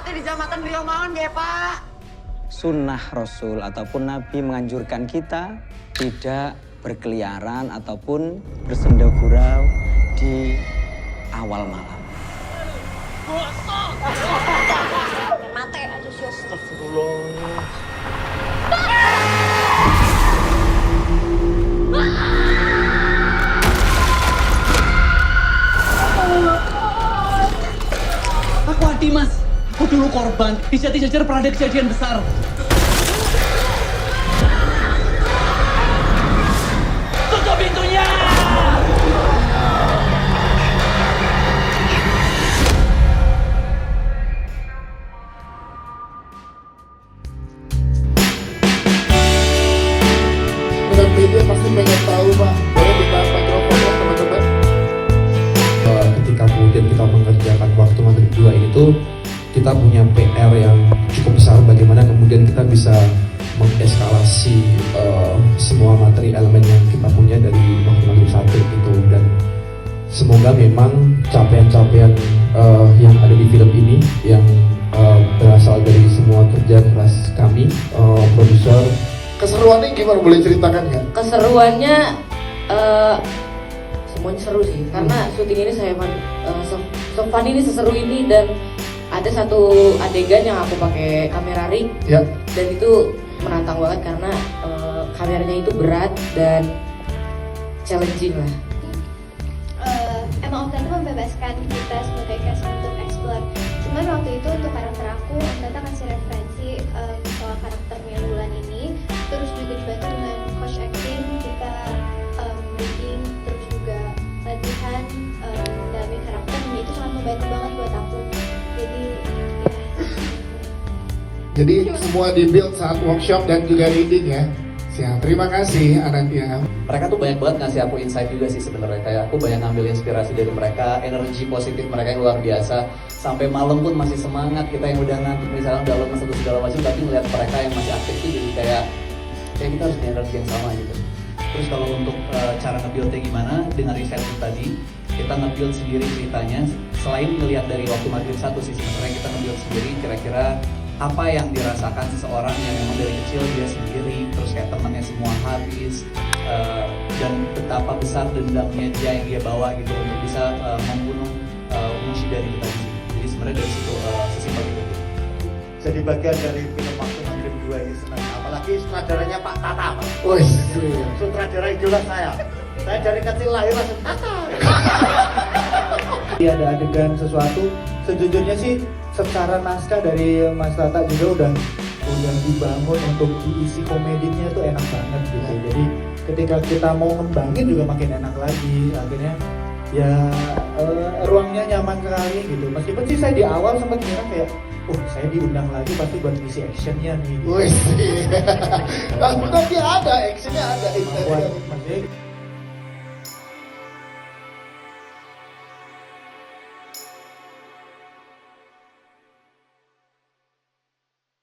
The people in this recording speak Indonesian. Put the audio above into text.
teh dijamakan beliau mawon ya Pak. Sunnah Rasul ataupun Nabi menganjurkan kita tidak berkeliaran ataupun bersenda-gurau di awal malam. Mate aja sih. Astagfirullah. Aku Adi mas, aku dulu korban. Di Jatijajar pernah ada kejadian besar. Tutup pintunya! Dengan media pasti banyak tahu Pak. Boleh kita mikrofonnya teman-teman. Ketika kemudian kita mengerjakan waktu maghrib 2 ini tuh kita punya PR yang cukup besar, bagaimana kemudian kita bisa mengeskalasi semua materi elemen yang kita punya dari waktu maghrib 1 itu, dan semoga memang capaian-capaian yang ada di film ini yang berasal dari semua kerja keras kami, produser. Keseruannya gimana, boleh ceritakan nggak? Keseruannya semuanya seru sih, karena syuting ini saya fun ini, seseru ini, dan ada satu adegan yang aku pakai kamera rig Ya. dan itu menantang banget karena kameranya itu berat dan challenging lah. Emang Om Tata membebaskan kita sebagai cast untuk explore. Cuman waktu itu untuk karakter aku, Om Tata kasih referensi soal karakternya Wulan ini. Terus juga dibantu dengan coach acting, kita reading, terus juga latihan dalam karakter. Dan itu sangat membantu banget buat aku. Jadi ya. Jadi semua di-build saat workshop dan juga reading ya. Siap, terima kasih anaknya. Mereka tuh banyak banget ngasih aku insight juga sih sebenarnya. Kayak aku banyak ngambil inspirasi dari mereka, energi positif mereka yang luar biasa. Sampai malam pun masih semangat, kita yang udah ngantuk misalnya udah lemes atau segala macam, tapi ngeliat mereka yang masih aktif tuh jadi kayak kita harus punya energi yang sama gitu. Terus kalau untuk cara nge-buildnya gimana, dengan riset tadi, kita nge-build sendiri ceritanya. Selain ngeliat dari waktu maghrib 1 sih sebenarnya kita nge-build sendiri kira-kira apa yang dirasakan seseorang yang memang dari kecil dia sendiri, terus kayak temannya semua habis, dan betapa besar dendamnya dia yang dia bawa gitu untuk bisa membunuh musuh dari kita sih. Jadi sebenarnya dari situ sesimpel itu. Jadi bagian dari film Waktu Maghrib 2 ini senang, apalagi sutradaranya Pak Tata Pak. Wih, Sutradara idola saya dari kecil lahir langsung Tata. Ada adegan sesuatu, sejujurnya sih secara naskah dari Mas Tata juga udah dibangun untuk diisi komedinya tuh enak banget gitu. Jadi ketika kita mau ngembangin juga makin enak lagi. Akhirnya ya ruangnya nyaman sekali gitu. Meskipun sih saya di awal sempat kira kayak, saya diundang lagi pasti buat isi actionnya nih. wih. Tapi ada actionnya ada. Maksudnya